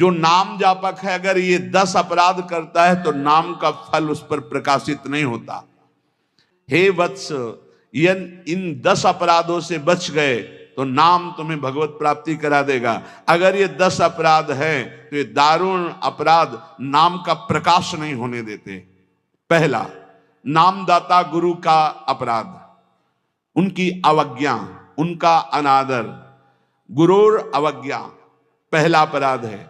जो नाम जापक है, अगर ये 10 अपराध करता है तो नाम का फल उस पर प्रकाशित नहीं होता। हे वत्स, इन 10 अपराधों से बच गए तो नाम तुम्हें भगवत प्राप्ति करा देगा। अगर ये 10 अपराध है तो ये दारुण अपराध नाम का प्रकाश नहीं होने देते। पहला, नामदाता गुरु का अपराध, उनकी अवज्ञा, उनका अनादर। गुरुर अवज्ञा पहला अपराध है।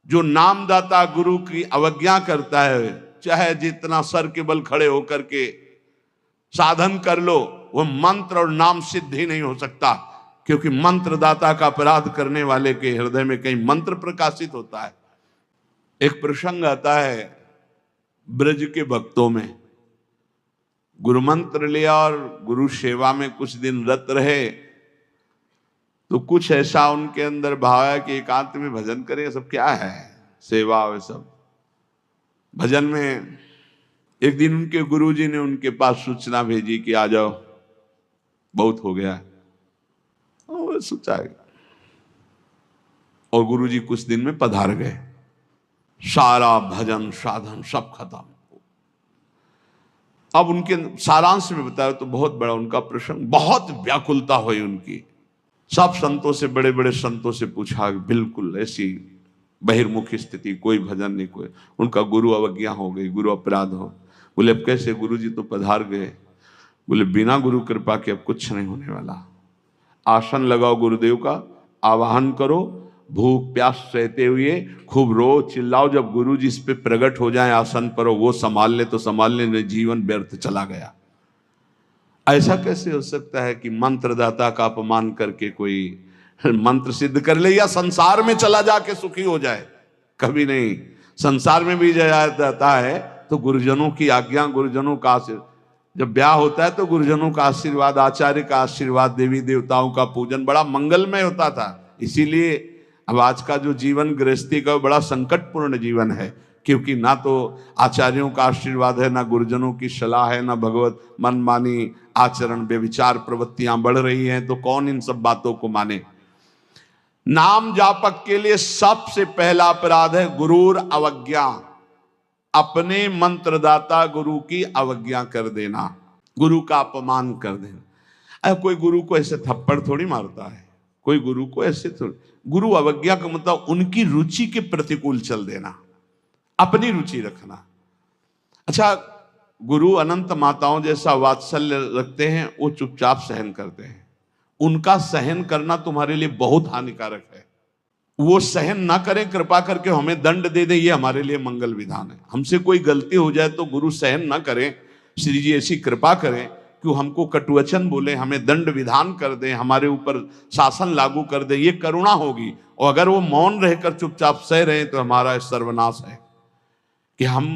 जो नामदाता गुरु की अवज्ञा करता है, चाहे जितना सर के बल खड़े होकर के साधन कर लो, वो मंत्र और नाम सिद्ध ही नहीं हो सकता, क्योंकि मंत्रदाता का अपराध करने वाले के हृदय में कहीं मंत्र प्रकाशित होता है। एक प्रसंग आता है ब्रज के भक्तों में, गुरु मंत्र लिया और गुरु सेवा में कुछ दिन रत रहे, तो कुछ ऐसा उनके अंदर भाव है कि एकांत में भजन करें। सब क्या है, सेवा वे सब भजन में। एक दिन उनके गुरुजी ने उनके पास सूचना भेजी कि आ जाओ, बहुत हो गया। और सोचा, और गुरुजी कुछ दिन में पधार गए। सारा भजन साधन सब खत्म। अब उनके सारांश में बताया तो बहुत बड़ा उनका प्रसंग, बहुत व्याकुलता हुई उनकी। सब संतों से, बड़े बड़े संतों से पूछा, बिल्कुल ऐसी बहिर्मुखी स्थिति, कोई भजन नहीं, कोई। उनका गुरु अवज्ञा हो गई, गुरु अपराध हो। बोले अब कैसे, गुरुजी तो पधार गए। बोले बिना गुरु कृपा के अब कुछ नहीं होने वाला। आसन लगाओ गुरुदेव का, आवाहन करो, भूख प्यास सहते हुए खूब रो चिल्लाओ। जब गुरु जी इस पे प्रकट हो जाए आसन पर, वो संभाल ले तो संभाल ले, जीवन व्यर्थ चला गया। ऐसा कैसे हो सकता है कि मंत्रदाता का अपमान करके कोई मंत्र सिद्ध कर ले या संसार में चला जाके सुखी हो जाए? कभी नहीं। संसार में भी जाता है तो गुरुजनों की आज्ञा, गुरुजनों का आशीर्वाद। जब ब्याह होता है तो गुरुजनों का आशीर्वाद, आचार्य का आशीर्वाद, देवी देवताओं का पूजन बड़ा मंगलमय होता था। इसीलिए अब आज का जो जीवन गृहस्थी का बड़ा संकटपूर्ण जीवन है, क्योंकि ना तो आचार्यों का आशीर्वाद है, ना गुरुजनों की सलाह है, ना भगवत मनमानी आचरण व्यभिचार प्रवृत्तियां बढ़ रही हैं, तो कौन इन सब बातों को माने। नाम जापक के लिए सबसे पहला अपराध है गुरुर अवज्ञा, अपने मंत्रदाता गुरु की अवज्ञा कर देना, गुरु का अपमान कर देना। कोई गुरु को ऐसे थप्पड़ थोड़ी मारता है, कोई गुरु को ऐसे थोड़ी। गुरु अवज्ञा का मतलब उनकी रुचि के प्रतिकूल चल देना, अपनी रुचि रखना। अच्छा, गुरु अनंत माताओं जैसा वात्सल्य रखते हैं, वो चुपचाप सहन करते हैं। उनका सहन करना तुम्हारे लिए बहुत हानिकारक है। वो सहन ना करें, कृपा करके हमें दंड दे दे, ये हमारे लिए मंगल विधान है। हमसे कोई गलती हो जाए तो गुरु सहन ना करें, श्री जी ऐसी कृपा करें कि हमको कटुवचन बोले, हमें दंड विधान कर दें, हमारे ऊपर शासन लागू कर दें, ये करुणा होगी। और अगर वो मौन रहकर चुपचाप सह रहे हैं तो हमारा सर्वनाश है। कि हम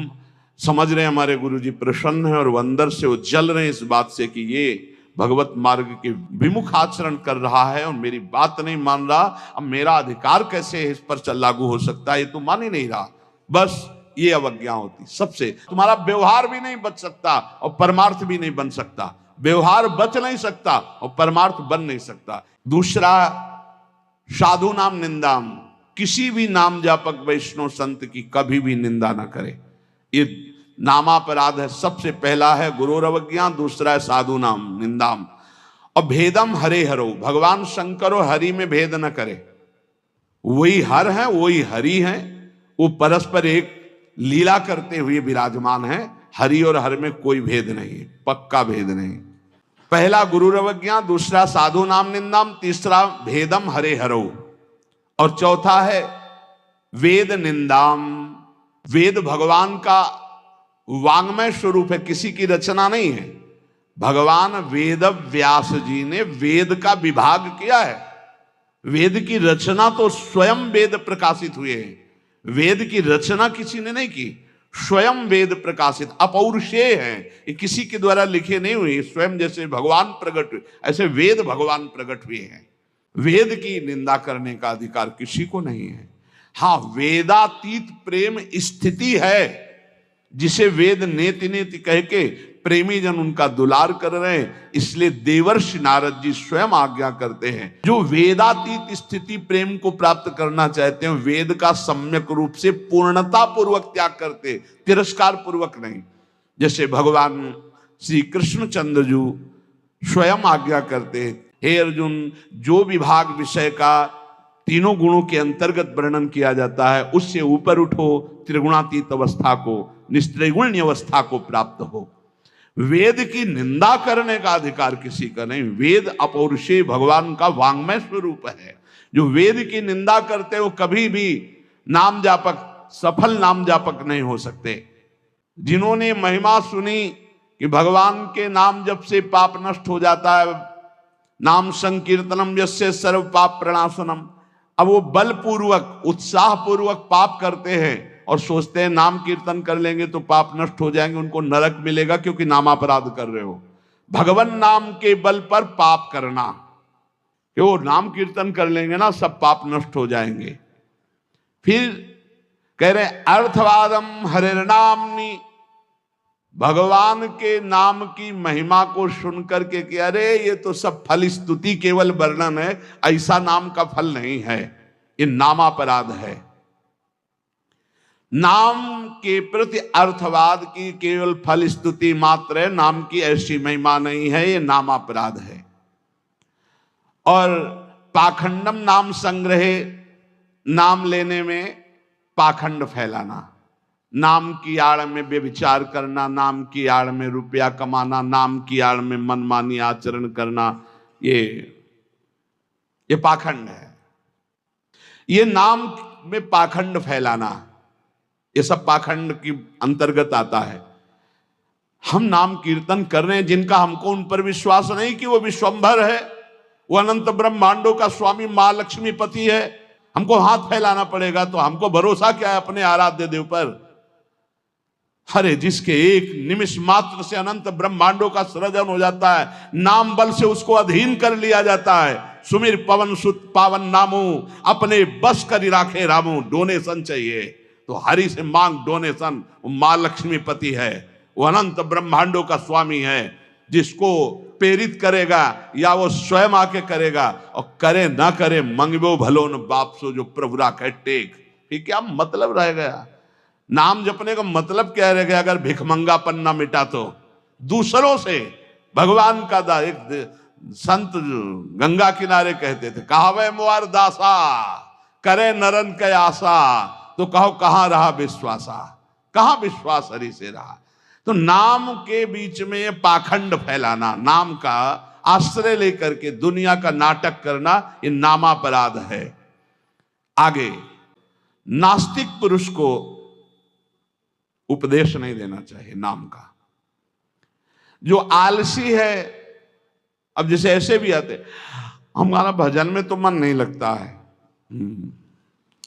समझ रहे हैं हमारे गुरुजी प्रसन्न हैं और वो अंदर से वो जल रहे हैं इस बात से कि ये भगवत मार्ग के विमुख आचरण कर रहा है और मेरी बात नहीं मान रहा, अब मेरा अधिकार कैसे इस पर लागू हो सकता है, ये तो मान ही नहीं रहा। बस ये अवज्ञा होती सबसे। तुम्हारा व्यवहार भी नहीं बच सकता और परमार्थ भी नहीं बन सकता। व्यवहार बच नहीं सकता और परमार्थ बन नहीं सकता। दूसरा, साधु नाम निंदाम, किसी भी नाम जापक वैष्णव संत की कभी भी निंदा ना करे। ये नामापराध है। सबसे पहला है गुरुर अवज्ञा, दूसरा है साधु नाम निंदाम। और भेदम हरे हरो, भगवान शंकर और हरि में भेद न करे। वही हर है, वही हरि है, वो परस्पर एक लीला करते हुए विराजमान है। हरि और हर में कोई भेद नहीं, पक्का भेद नहीं। पहला गुरुर अवज्ञा, दूसरा साधु नाम निंदाम, तीसरा भेदम हरे हरो, और चौथा है वेद निंदाम। वेद भगवान का वांग्मय स्वरूप है, किसी की रचना नहीं है। भगवान वेद व्यास जी ने वेद का विभाग किया है। वेद की रचना तो स्वयं वेद प्रकाशित हुए हैं। वेद की रचना किसी ने नहीं की, स्वयं वेद प्रकाशित अपौरुषेय हैं। ये किसी के द्वारा लिखे नहीं हुए, स्वयं जैसे भगवान प्रकट हुए ऐसे वेद भगवान प्रकट हुए हैं। वेद की निंदा करने का अधिकार किसी को नहीं है। हाँ, वेदातीत प्रेम स्थिति है जिसे वेद नेति नेति कह के प्रेमी जन उनका दुलार कर रहे हैं, इसलिए देवर्षि नारद जी स्वयं आज्ञा करते हैं। जो वेदातीत स्थिति प्रेम को प्राप्त करना चाहते हैं, वेद का सम्यक रूप से पूर्णता पूर्वक त्याग करते, तिरस्कार पूर्वक नहीं। जैसे भगवान श्री कृष्णचंद्र जी स्वयं आज्ञा करते हैं, हे अर्जुन, जो विभाग विषय का तीनों गुणों के अंतर्गत वर्णन किया जाता है, उससे ऊपर उठो, त्रिगुणातीत अवस्था को, निस्त्रिगुण्य अवस्था को प्राप्त हो। वेद की निंदा करने का अधिकार किसी का नहीं। वेद अपौरुषेय भगवान का वांग्मय स्वरूप है। जो वेद की निंदा करते हो कभी भी नाम जापक, सफल नाम जापक नहीं हो सकते। जिन्होंने महिमा सुनी कि भगवान के नाम जप से पाप नष्ट हो जाता है, नाम संकीर्तनम यस्य सर्व पाप प्रणाशनम, अब वो बलपूर्वक उत्साह पूर्वक पाप करते हैं और सोचते हैं नाम कीर्तन कर लेंगे तो पाप नष्ट हो जाएंगे, उनको नरक मिलेगा क्योंकि नामापराध कर रहे हो। भगवान नाम के बल पर पाप करना, कि वो नाम कीर्तन कर लेंगे ना सब पाप नष्ट हो जाएंगे। फिर कह रहे अर्थवादम हरिर्नामनि, भगवान के नाम की महिमा को सुनकर के कि अरे ये तो सब फल स्तुति केवल वर्णन है, ऐसा नाम का फल नहीं है, ये नामापराध है। नाम के प्रति अर्थवाद की केवल फल स्तुति मात्र है, नाम की ऐसी महिमा नहीं है, ये नामापराध है। और पाखंडम नाम संग्रहे, नाम लेने में पाखंड फैलाना, नाम की आड़ में व्यभिचार करना, नाम की आड़ में रुपया कमाना, नाम की आड़ में मनमानी आचरण करना, ये पाखंड है। ये नाम में पाखंड फैलाना, ये सब पाखंड की अंतर्गत आता है। हम नाम कीर्तन कर रहे हैं, जिनका हमको उन पर विश्वास नहीं कि वो विश्वंभर है, वो अनंत ब्रह्मांडों का स्वामी मां लक्ष्मी पति है, हमको हाथ फैलाना पड़ेगा। तो हमको भरोसा क्या है अपने आराध्य देव पर? अरे जिसके एक निमिष मात्र से अनंत ब्रह्मांडों का सृजन हो जाता है, नाम बल से उसको अधीन कर लिया जाता है। सुमिर पवन सुत पावन नामो, अपने बस कर राखे रामो। डोनेशन चाहिए तो हरि से मांग डोनेशन। वो मां लक्ष्मी पति है, वो अनंत ब्रह्मांडों का स्वामी है। जिसको प्रेरित करेगा या वो स्वयं आके करेगा, और करे ना करे मंगबो भलो न बाप सो, जो प्रभु राखे टेक। फिर क्या मतलब रह गया? नाम जपने का मतलब क्या रह गया अगर भिखमंगापन ना मिटा तो? दूसरों से भगवान का दा। एक संत गंगा किनारे कहते थे, कहावे मुआर दासा, करे नरन के आशा, तो कहो कहां रहा विश्वासा? कहां विश्वास हरि से रहा? तो नाम के बीच में ये पाखंड फैलाना, नाम का आश्रय लेकर के दुनिया का नाटक करना, ये नामापराध है। आगे, नास्तिक पुरुष को उपदेश नहीं देना चाहिए नाम का। जो आलसी है, अब जैसे ऐसे भी आते, हमारा भजन में तो मन नहीं लगता है,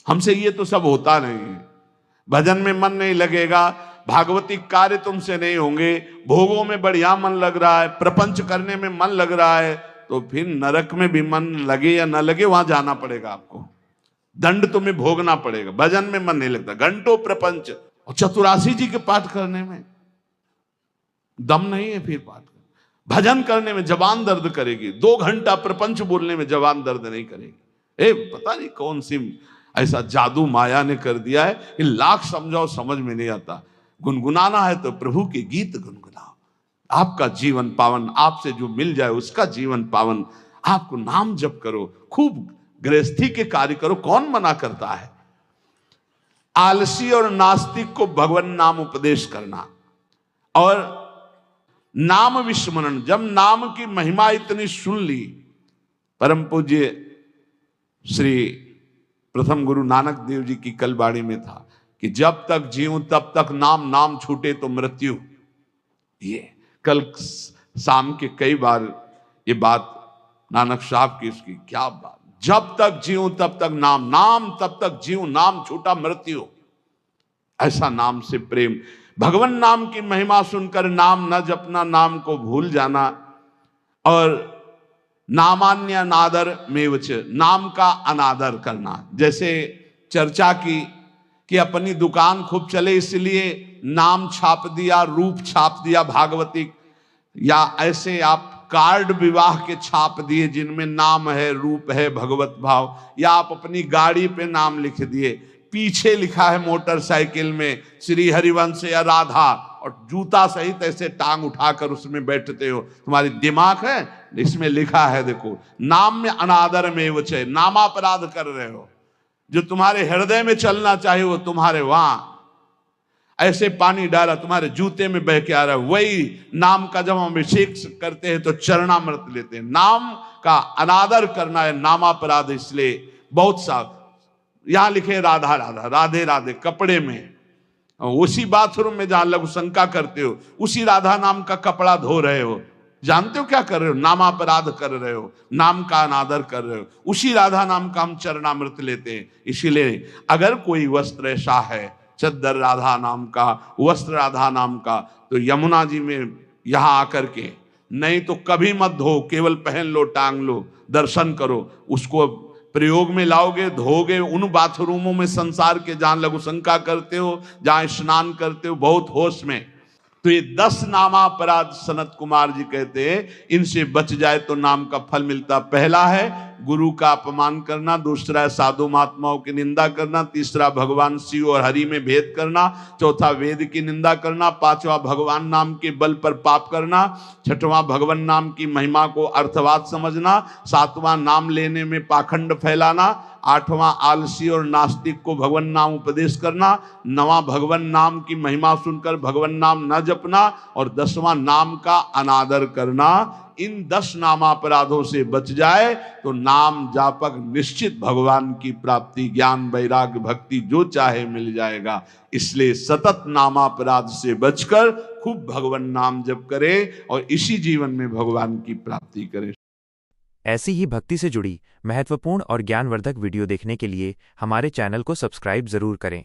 हमसे ये तो सब होता नहीं है, भजन में मन नहीं लगेगा, भागवती कार्य तुमसे नहीं होंगे, भोगों में बढ़िया मन लग रहा है, प्रपंच करने में मन लग रहा है, तो फिर नरक में भी मन लगे या ना लगे वहां जाना पड़ेगा आपको, दंड तुम्हें भोगना पड़ेगा। भजन में मन नहीं लगता, घंटों प्रपंच, और चतुरासी जी के पाठ करने में दम नहीं है, फिर पाठ कर। भजन करने में जबान दर्द करेगी, 2 घंटा प्रपंच बोलने में जबान दर्द नहीं करेगी। पता नहीं कौन सी ऐसा जादू माया ने कर दिया है कि लाख समझाओ समझ में नहीं आता। गुनगुनाना है तो प्रभु के गीत गुनगुनाओ, आपका जीवन पावन, आपसे जो मिल जाए उसका जीवन पावन। आपको नाम जप करो, खूब गृहस्थी के कार्य करो, कौन मना करता है? आलसी और नास्तिक को भगवान नाम उपदेश करना और नाम विस्मरण। जब नाम की महिमा इतनी सुन ली, परम पूज्य श्री प्रथम गुरु नानक देव जी की कल बाड़ी में था कि जब तक जीऊं तब तक नाम, नाम छूटे तो मृत्यु। ये कल शाम के कई बार ये बात नानक साहब की, इसकी क्या बात, जब तक जीऊं तब तक नाम, नाम तब तक जीऊं, नाम छूटा मृत्यु। ऐसा नाम से प्रेम, भगवान नाम की महिमा सुनकर नाम न जपना, नाम को भूल जाना, और नामान्य अनादर मेवच, नाम का अनादर करना। जैसे चर्चा की कि अपनी दुकान खूब चले इसलिए नाम छाप दिया, रूप छाप दिया भागवती, या ऐसे आप कार्ड विवाह के छाप दिए जिनमें नाम है, रूप है, भगवत भाव, या आप अपनी गाड़ी पे नाम लिख दिए, पीछे लिखा है मोटरसाइकिल में श्री हरिवंश या राधा, और जूता सहित ऐसे टांग उठाकर उसमें बैठते हो, तुम्हारी दिमाग है, इसमें लिखा है देखो नाम में अनादर में वो चाहे, नामापराध कर रहे हो। जो तुम्हारे हृदय में चलना चाहिए वो तुम्हारे वहां ऐसे पानी डाला तुम्हारे जूते में बह के आ रहा है। वही नाम का जब हम अभिषेक करते हैं तो चरणामृत लेते हैं। नाम का अनादर करना है नामापराध। इसलिए बहुत सा यहां लिखे राधा राधा, राधे राधे कपड़े में, उसी बाथरूम में जहां लघु शंका करते हो उसी राधा नाम का कपड़ा धो रहे हो, जानते हो क्या कर रहे हो? नामापराध कर रहे हो, नाम का अनादर कर रहे हो। उसी राधा नाम का हम चरणामृत लेते हैं। इसीलिए अगर कोई वस्त्र ऐसा है, चद्दर राधा नाम का, वस्त्र राधा नाम का, तो यमुना जी में यहां आकर के, नहीं तो कभी मत धो, केवल पहन लो, टांग लो, दर्शन करो, उसको प्रयोग में लाओगे, धोगे उन बाथरूमों में संसार के जहां लघु शंका करते हो, जहां स्नान करते हो बहुत होश में। तो ये 10 नामापराध सनत कुमार जी कहते हैं, इनसे बच जाए तो नाम का फल मिलता। पहला है गुरु का अपमान करना, दूसरा है साधु महात्माओं की निंदा करना, तीसरा भगवान शिव और हरि में भेद करना, चौथा वेद की निंदा करना, पांचवा भगवान नाम के बल पर पाप करना, छठवां भगवान नाम की महिमा को अर्थवाद समझना, सातवां नाम लेने में पाखंड फैलाना, आठवां आलसी और नास्तिक को भगवान नाम उपदेश करना, नवां भगवान नाम की महिमा सुनकर भगवान नाम न जपना, और 10वां नाम का अनादर करना। इन 10 नामापराधों से बच जाए तो नाम जापक निश्चित भगवान की प्राप्ति, ज्ञान, वैराग्य, भक्ति जो चाहे मिल जाएगा। इसलिए सतत नामापराध से बचकर खूब भगवान नाम जप करे और इसी जीवन में भगवान की प्राप्ति करे। ऐसी ही भक्ति से जुड़ी महत्वपूर्ण और ज्ञानवर्धक वीडियो देखने के लिए हमारे चैनल को सब्सक्राइब जरूर करें।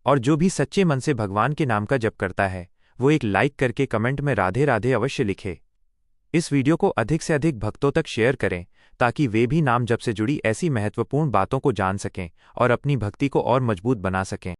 और जो भी सच्चे मन से भगवान के नाम का जप करता है वो एक लाइक करके कमेंट में राधे राधे अवश्य लिखे। इस वीडियो को अधिक से अधिक भक्तों तक शेयर करें ताकि वे भी नाम जप से जुड़ी ऐसी महत्वपूर्ण बातों को जान सकें और अपनी भक्ति को और मजबूत बना सकें।